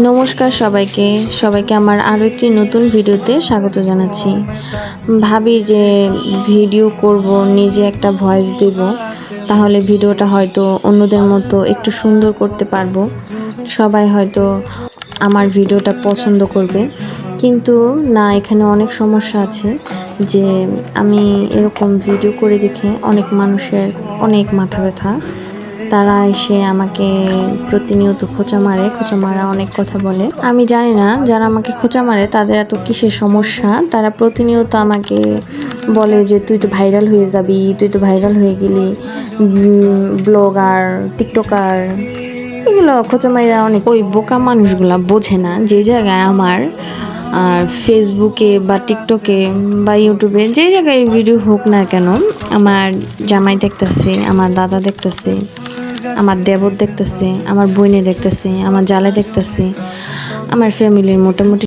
নমস্কার সবাইকে আমার আরও একটি নতুন ভিডিওতে স্বাগত জানাচ্ছি। ভাবি যে ভিডিও করব, নিজে একটা ভয়েস দেব, তাহলে ভিডিওটা হয়তো অন্যদের মতো একটু সুন্দর করতে পারবো, সবাই হয়তো আমার ভিডিওটা পছন্দ করবে। কিন্তু না, এখানে অনেক সমস্যা আছে যে আমি এরকম ভিডিও করে দেখে অনেক মানুষের অনেক মাথা ব্যথা। তারা এসে আমাকে প্রতিনিয়ত খোঁচা মারা অনেক কথা বলে। আমি জানি না যারা আমাকে খোঁচা মারে তাদের এত কিসের সমস্যা। তারা প্রতিনিয়ত আমাকে বলে যে তুই তো ভাইরাল হয়ে যাবি, তুই তো ভাইরাল হয়ে গেলি, ব্লগার, টিকটকার, এগুলো খোঁচা মাইরা অনেক। ওই বোকা মানুষগুলা বোঝে না যে জায়গায় আমার আর ফেসবুকে বা টিকটকে বা ইউটিউবে যে জায়গায় ভিডিও হোক না কেন, আমার জামাই দেখতেছে, আমার দাদা দেখতেছে, আমার দেবর দেখতেছে, আমার বোনে দেখতেছে, আমার জালে দেখতেছে, আমার ফ্যামিলির মোটামুটি